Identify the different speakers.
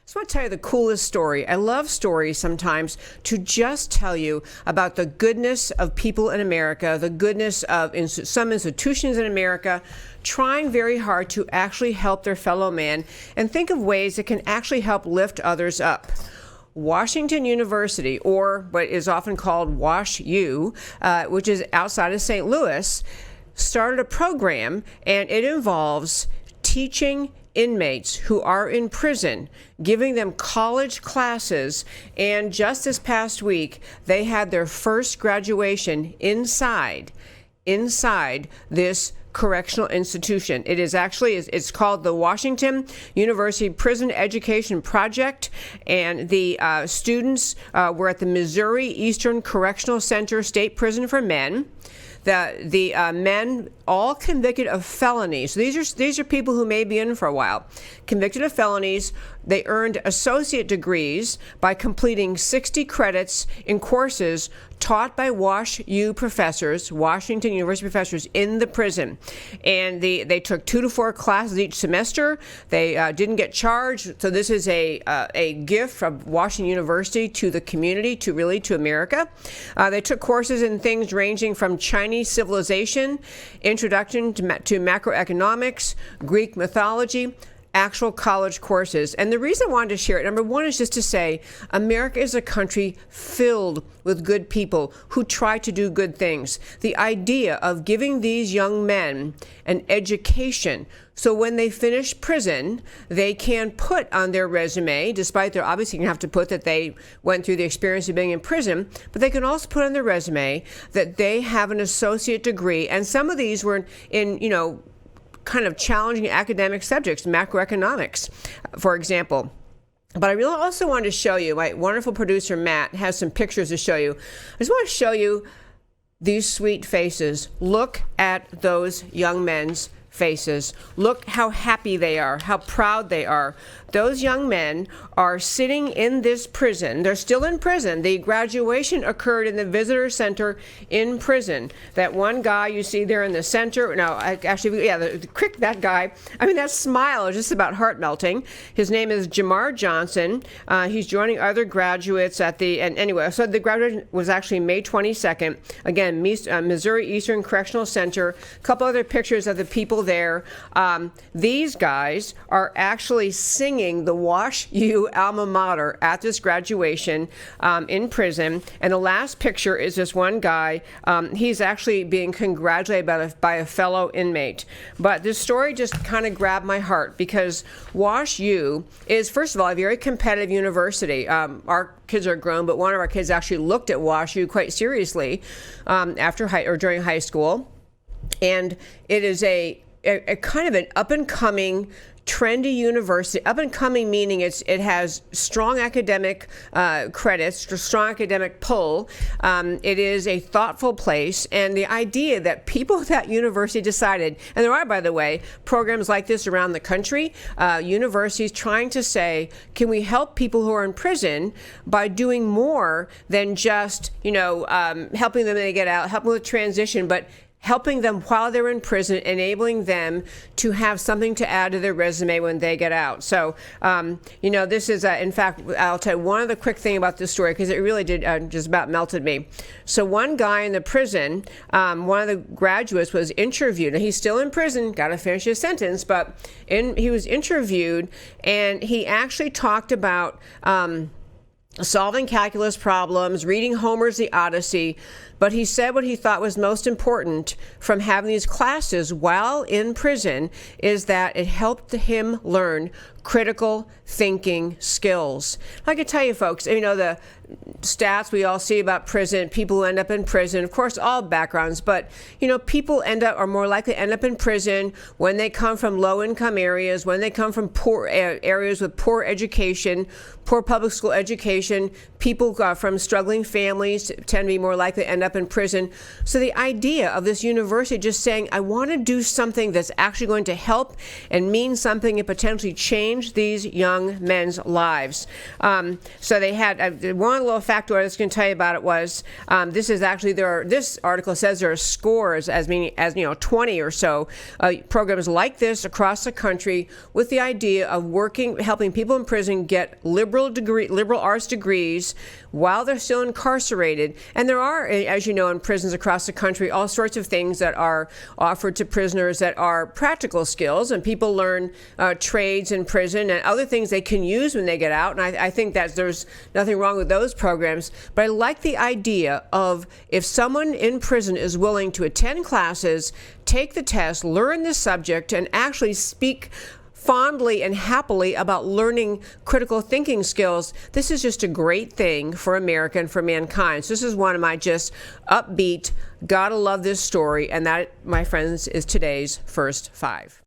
Speaker 1: So I want to tell you the coolest story. I love stories sometimes to just tell you about the goodness of people in America, the goodness of some institutions in America trying very hard to actually help their fellow man and think of ways that can actually help lift others up. Washington University, or what is often called Wash U, which is outside of St. Louis, started a program, and it involves teaching inmates who are in prison, giving them college classes, and just this past week, they had their first graduation inside this correctional institution. It is actually, it's called the Washington University Prison Education Project, and the students were at the Missouri Eastern Correctional Center State Prison for Men. The men, all convicted of felonies. So these are people who may be in for a while. Convicted of felonies, they earned associate degrees by completing 60 credits in courses taught by Wash U professors, Washington University professors in the prison. And they took 2 to 4 classes each semester. They didn't get charged. So this is a gift from Washington University to the community, to America. They took courses in things ranging from Chinese civilization, introduction to macroeconomics, Greek mythology, actual college courses. And the reason I wanted to share it, number one, is just to say America is a country filled with good people who try to do good things. The idea of giving these young men an education so when they finish prison, they can put on their resume, despite they're obviously going to have to put that they went through the experience of being in prison, but they can also put on their resume that they have an associate degree. And some of these were in kind of challenging academic subjects, macroeconomics, for example. But I really also wanted to show you, my wonderful producer Matt has some pictures to show you. I just want to show you these sweet faces. Look at those young men's faces. Look how happy they are, how proud they are. Those young men are sitting in this prison. They're still in prison. The graduation occurred in the visitor center in prison. That one guy you see there in the center, that guy, that smile is just about heart melting. His name is Jamar Johnson. He's joining other graduates so the graduation was actually May 22nd. Again, Missouri Eastern Correctional Center. A couple other pictures of the people there. These guys are actually singing the Wash U alma mater at this graduation in prison. And the last picture is this one guy. He's actually being congratulated by a fellow inmate. But this story just kind of grabbed my heart because Wash U is, first of all, a very competitive university. Our kids are grown, but one of our kids actually looked at Wash U quite seriously during high school. And it is a kind of an up-and-coming trendy university. Up and coming meaning it has strong academic credits, strong academic pull. It is a thoughtful place, and the idea that people at that university decided, and there are, by the way, programs like this around the country, universities trying to say, can we help people who are in prison by doing more than just helping them when they get out, helping with transition, but helping them while they're in prison, enabling them to have something to add to their resume when they get out. So, this is, in fact, I'll tell you one other quick thing about this story because it really did just about melted me. So one guy in the prison, one of the graduates was interviewed, and he's still in prison, got to finish his sentence, but he was interviewed, and he actually talked about solving calculus problems, reading Homer's The Odyssey, but he said what he thought was most important from having these classes while in prison is that it helped him learn critical thinking skills. I can tell you, folks, the stats we all see about prison, people who end up in prison, of course, all backgrounds, but, people are more likely to end up in prison when they come from low-income areas, when they come from poor areas with poor education, poor public school education, education. People from struggling families tend to be more likely to end up in prison. So the idea of this university just saying, I want to do something that's actually going to help and mean something and potentially change these young men's lives. So they had one little factoid I was going to tell you about it was this is actually this article says there are scores, as 20 or so programs like this across the country with the idea of helping people in prison get liberal arts degrees while they're still incarcerated. And there are, as you know, in prisons across the country, all sorts of things that are offered to prisoners that are practical skills, and people learn trades in prison and other things they can use when they get out. And I think that there's nothing wrong with those programs. But I like the idea of if someone in prison is willing to attend classes, take the test, learn the subject, and actually speak fondly and happily about learning critical thinking skills, this is just a great thing for America and for mankind. So this is one of my just upbeat, gotta love this story, and that, my friends, is today's First Five.